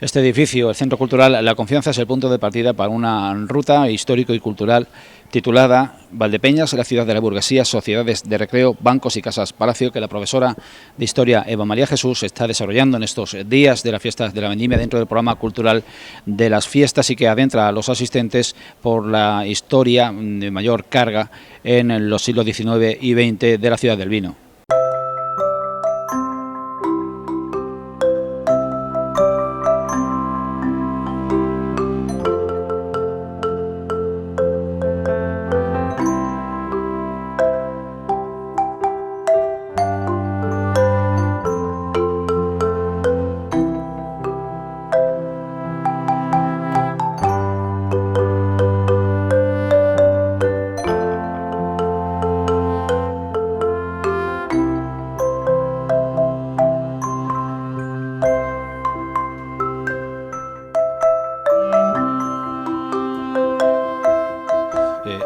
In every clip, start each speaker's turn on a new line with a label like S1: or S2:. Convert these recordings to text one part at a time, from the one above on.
S1: Este edificio, el Centro Cultural La Confianza, es el punto de partida para una ruta histórico y cultural titulada Valdepeñas, la ciudad de la burguesía, sociedades de recreo, bancos y casas palacio, que la profesora de Historia Eva María Jesús está desarrollando en estos días de las fiestas de la Vendimia dentro del programa cultural de las fiestas, y que adentra a los asistentes por la historia de mayor carga en los siglos XIX y XX de la ciudad del vino.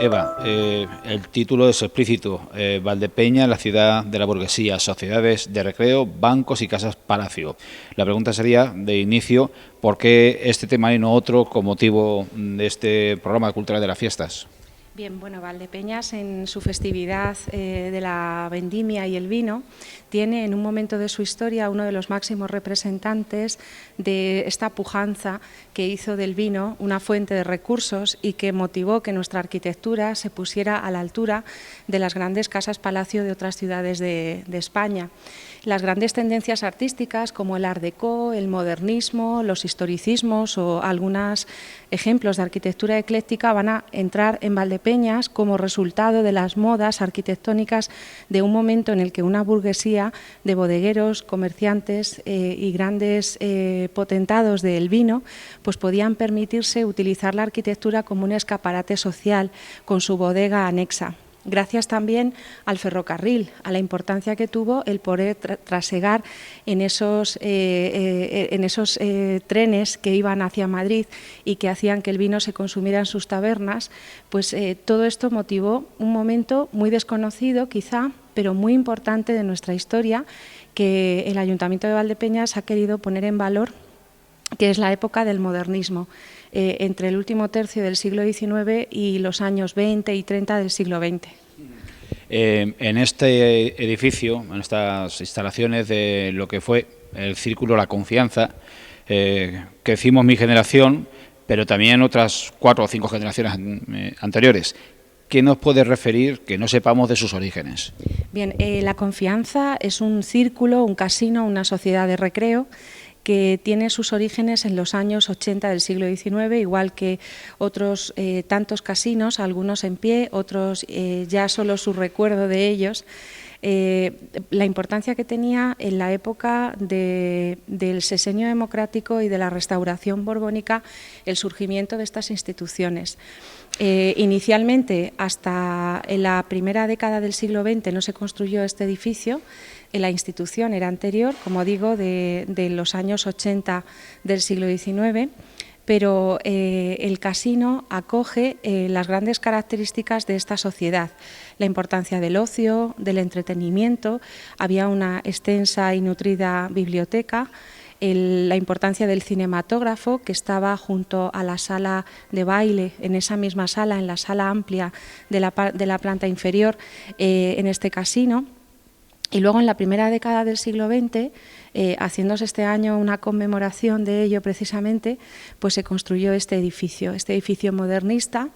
S1: Eva, el título es explícito, Valdepeña, la ciudad de la burguesía, sociedades de recreo, bancos y casas palacio. La pregunta sería, de inicio, ¿por qué este tema y no otro con motivo de este programa cultural de las fiestas?
S2: Bien, bueno, Valdepeñas en su festividad de la vendimia y el vino tiene en un momento de su historia uno de los máximos representantes de esta pujanza que hizo del vino una fuente de recursos y que motivó que nuestra arquitectura se pusiera a la altura de las grandes casas palacio de otras ciudades de España. Las grandes tendencias artísticas como el Art Deco, el modernismo, los historicismos o algunos ejemplos de arquitectura ecléctica van a entrar en Valdepeñas como resultado de las modas arquitectónicas de un momento en el que una burguesía de bodegueros, comerciantes y grandes potentados del vino pues podían permitirse utilizar la arquitectura como un escaparate social con su bodega anexa. Gracias también al ferrocarril, a la importancia que tuvo el poder trasegar en esos trenes que iban hacia Madrid y que hacían que el vino se consumiera en sus tabernas, pues todo esto motivó un momento muy desconocido quizá, pero muy importante de nuestra historia, que el Ayuntamiento de Valdepeñas ha querido poner en valor, que es la época del modernismo, entre el último tercio del siglo XIX y los años 20 y 30 del siglo XX.
S1: En este edificio, en estas instalaciones de lo que fue el Círculo La Confianza, crecimos mi generación, pero también otras 4 o 5 generaciones anteriores. ¿Qué nos puede referir que no sepamos de sus orígenes?
S2: Bien, La Confianza es un círculo, un casino, una sociedad de recreo que tiene sus orígenes en los años 80 del siglo XIX, igual que otros tantos casinos, algunos en pie, otros ya solo su recuerdo de ellos. La importancia que tenía en la época del Sexenio Democrático y de la Restauración Borbónica el surgimiento de estas instituciones. Inicialmente, hasta en la primera década del siglo XX no se construyó este edificio. La institución era anterior, como digo, de los años 80 del siglo XIX, pero el casino acoge las grandes características de esta sociedad, la importancia del ocio, del entretenimiento, había una extensa y nutrida biblioteca, la importancia del cinematógrafo, que estaba junto a la sala de baile, en esa misma sala, en la sala amplia de la planta inferior, en este casino. Y luego en la primera década del siglo XX, haciéndose este año una conmemoración de ello precisamente, pues se construyó este edificio modernista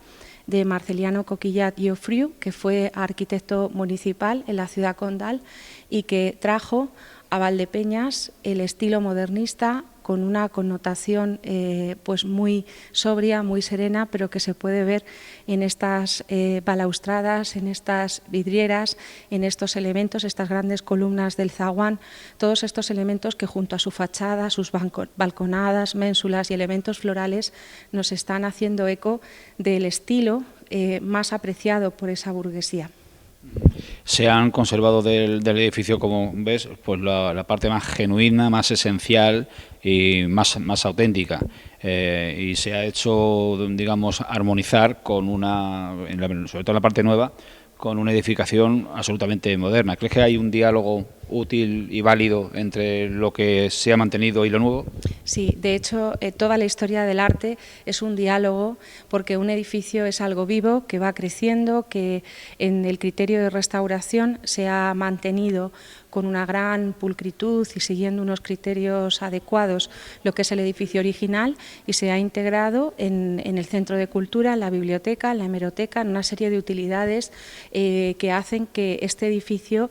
S2: de Marceliano Coquillat Llofriu, que fue arquitecto municipal en la ciudad condal y que trajo a Valdepeñas el estilo modernista con una connotación pues muy sobria, muy serena, pero que se puede ver en estas balaustradas, en estas vidrieras, en estos elementos, estas grandes columnas del zaguán, todos estos elementos que junto a su fachada, sus balconadas, ménsulas y elementos florales nos están haciendo eco del estilo más apreciado por esa burguesía.
S1: Se han conservado del edificio, como ves, pues la parte más genuina, más esencial y más auténtica. Y se ha hecho, digamos, armonizar con sobre todo en la parte nueva, con una edificación absolutamente moderna. ¿Crees que hay un diálogo útil y válido entre lo que se ha mantenido y lo nuevo?
S2: Sí, de hecho, toda la historia del arte es un diálogo, porque un edificio es algo vivo que va creciendo, que en el criterio de restauración se ha mantenido con una gran pulcritud y siguiendo unos criterios adecuados lo que es el edificio original, y se ha integrado en el Centro de Cultura, en la biblioteca, en la hemeroteca, en una serie de utilidades que hacen que este edificio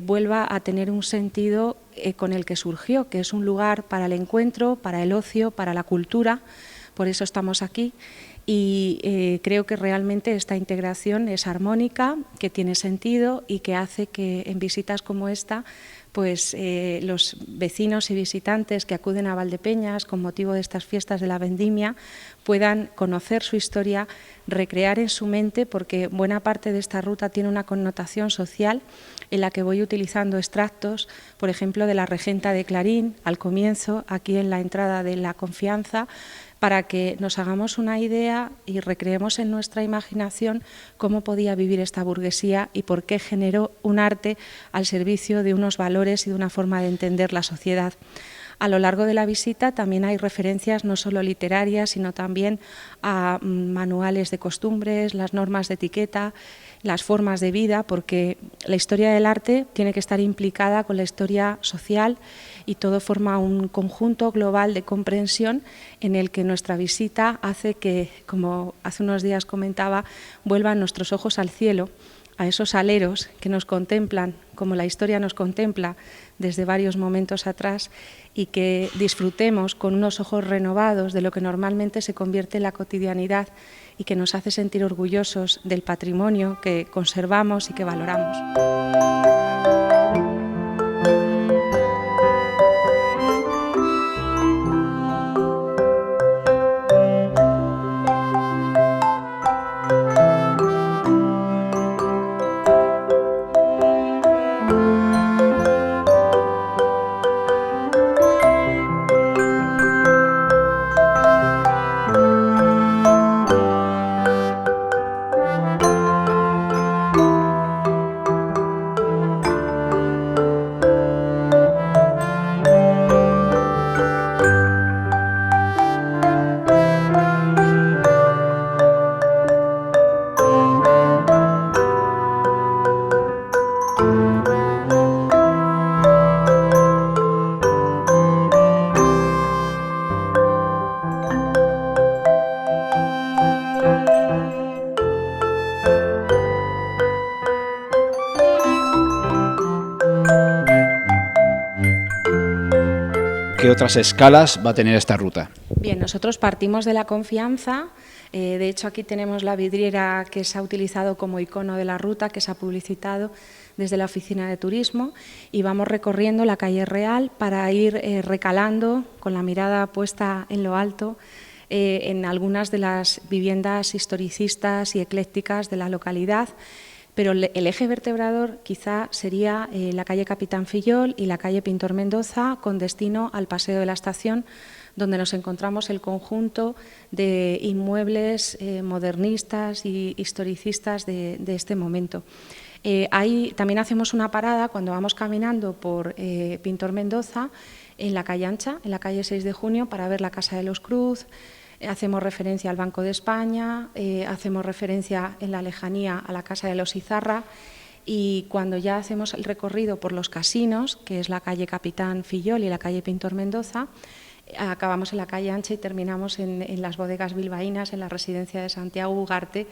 S2: vuelva a tener un sentido con el que surgió, que es un lugar para el encuentro, para el ocio, para la cultura. Por eso estamos aquí. Y creo que realmente esta integración es armónica, que tiene sentido y que hace que en visitas como esta pues los vecinos y visitantes que acuden a Valdepeñas con motivo de estas fiestas de la vendimia puedan conocer su historia, recrear en su mente, porque buena parte de esta ruta tiene una connotación social en la que voy utilizando extractos, por ejemplo, de la Regenta de Clarín, al comienzo, aquí en la entrada de La Confianza, para que nos hagamos una idea y recreemos en nuestra imaginación cómo podía vivir esta burguesía y por qué generó un arte al servicio de unos valores y de una forma de entender la sociedad. A lo largo de la visita también hay referencias no solo literarias, sino también a manuales de costumbres, las normas de etiqueta, las formas de vida, porque la historia del arte tiene que estar implicada con la historia social y todo forma un conjunto global de comprensión en el que nuestra visita hace que, como hace unos días comentaba, vuelvan nuestros ojos al cielo, a esos aleros que nos contemplan como la historia nos contempla desde varios momentos atrás, y que disfrutemos con unos ojos renovados de lo que normalmente se convierte en la cotidianidad y que nos hace sentir orgullosos del patrimonio que conservamos y que valoramos.
S1: ¿Qué otras escalas va a tener esta ruta?
S2: Bien, nosotros partimos de La Confianza. De hecho, aquí tenemos la vidriera que se ha utilizado como icono de la ruta, que se ha publicitado desde la Oficina de Turismo, y vamos recorriendo la calle Real para ir recalando con la mirada puesta en lo alto en algunas de las viviendas historicistas y eclécticas de la localidad. Pero el eje vertebrador quizá sería la calle Capitán Fillol y la calle Pintor Mendoza, con destino al Paseo de la Estación, donde nos encontramos el conjunto de inmuebles modernistas y historicistas de este momento. Ahí también hacemos una parada cuando vamos caminando por Pintor Mendoza, en la calle Ancha, en la calle 6 de Junio, para ver la Casa de los Cruz. Hacemos referencia al Banco de España, hacemos referencia en la lejanía a la Casa de los Izarra, y cuando ya hacemos el recorrido por los casinos, que es la calle Capitán Fillol y la calle Pintor Mendoza, acabamos en la calle Ancha y terminamos en las bodegas bilbaínas, en la residencia de Santiago Ugarte,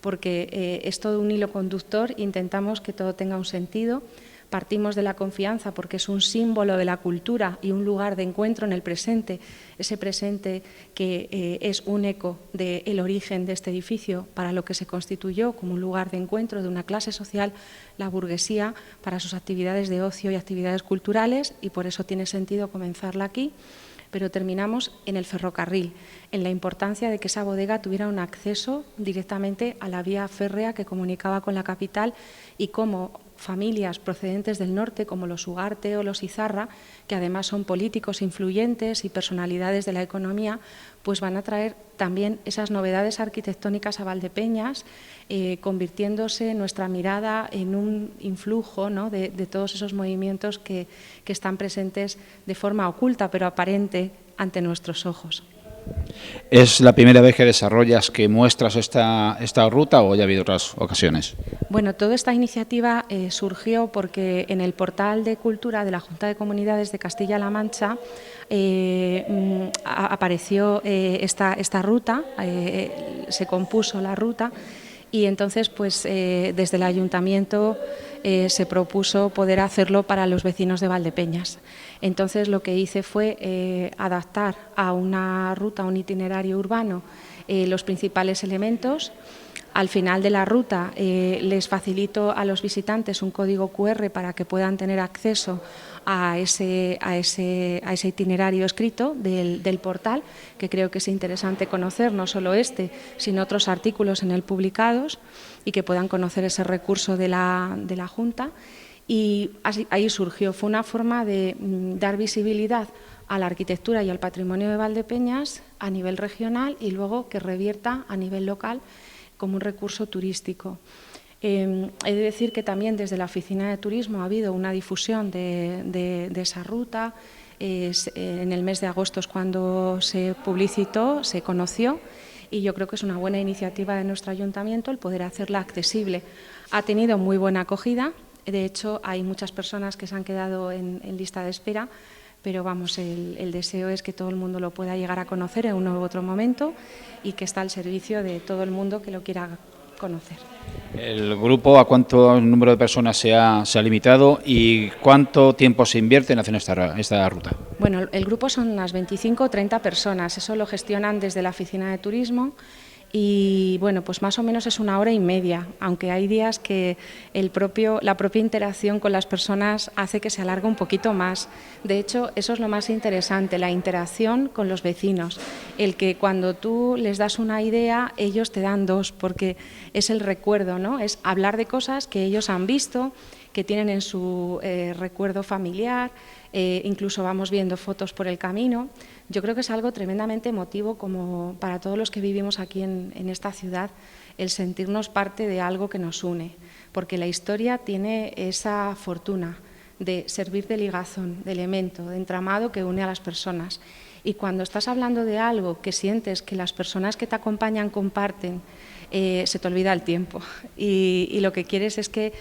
S2: porque es todo un hilo conductor. Intentamos que todo tenga un sentido. Partimos de La Confianza porque es un símbolo de la cultura y un lugar de encuentro en el presente, ese presente que es un eco del origen de este edificio para lo que se constituyó como un lugar de encuentro de una clase social, la burguesía, para sus actividades de ocio y actividades culturales, y por eso tiene sentido comenzarla aquí. Pero terminamos en el ferrocarril, en la importancia de que esa bodega tuviera un acceso directamente a la vía férrea que comunicaba con la capital, y cómo familias procedentes del norte, como los Ugarte o los Izarra, que además son políticos influyentes y personalidades de la economía, pues van a traer también esas novedades arquitectónicas a Valdepeñas, convirtiéndose nuestra mirada en un influjo, ¿no?, de todos esos movimientos que están presentes de forma oculta pero aparente ante nuestros ojos.
S1: ¿Es la primera vez que desarrollas, que muestras esta ruta o ya ha habido otras ocasiones?
S2: Bueno, toda esta iniciativa surgió porque en el portal de cultura de la Junta de Comunidades de Castilla-La Mancha apareció esta ruta, se compuso la ruta y entonces pues desde el Ayuntamiento se propuso poder hacerlo para los vecinos de Valdepeñas. Entonces lo que hice fue adaptar a una ruta, a un itinerario urbano, los principales elementos. Al final de la ruta les facilito a los visitantes un código QR para que puedan tener acceso a ese itinerario escrito del portal, que creo que es interesante conocer, no solo este, sino otros artículos en él publicados, y que puedan conocer ese recurso de la Junta. Y ahí surgió, fue una forma de dar visibilidad a la arquitectura y al patrimonio de Valdepeñas a nivel regional y luego que revierta a nivel local como un recurso turístico. He de decir que también desde la Oficina de Turismo ha habido una difusión de esa ruta. En el mes de agosto es cuando se publicitó, se conoció, y yo creo que es una buena iniciativa de nuestro ayuntamiento el poder hacerla accesible. Ha tenido muy buena acogida, de hecho hay muchas personas que se han quedado en lista de espera, pero vamos, el deseo es que todo el mundo lo pueda llegar a conocer en uno u otro momento y que está al servicio de todo el mundo que lo quiera conocer.
S1: ¿El grupo a cuánto número de personas se ha limitado y cuánto tiempo se invierte en hacer esta ruta?
S2: Bueno, el grupo son unas 25 o 30 personas, eso lo gestionan desde la Oficina de Turismo. Y bueno, pues más o menos es 1 hora y media, aunque hay días que la propia interacción con las personas hace que se alargue un poquito más. De hecho, eso es lo más interesante, la interacción con los vecinos, el que cuando tú les das una idea, ellos te dan dos, porque es el recuerdo, ¿no? Es hablar de cosas que ellos han visto, que tienen en su recuerdo familiar, incluso vamos viendo fotos por el camino. Yo creo que es algo tremendamente emotivo como para todos los que vivimos aquí en esta ciudad, el sentirnos parte de algo que nos une, porque la historia tiene esa fortuna de servir de ligazón, de elemento, de entramado que une a las personas. Y cuando estás hablando de algo que sientes que las personas que te acompañan comparten, se te olvida el tiempo y lo que quieres es que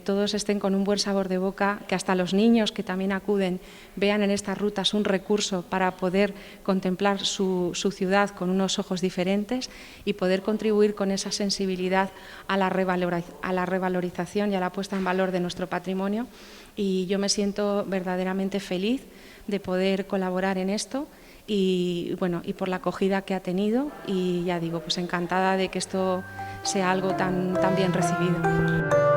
S2: todos estén con un buen sabor de boca, que hasta los niños que también acuden vean en estas rutas un recurso para poder contemplar su ciudad con unos ojos diferentes y poder contribuir con esa sensibilidad a la revalorización y a la puesta en valor de nuestro patrimonio. Y yo me siento verdaderamente feliz de poder colaborar en esto y bueno, y por la acogida que ha tenido, y ya digo, pues encantada de que esto sea algo tan bien recibido.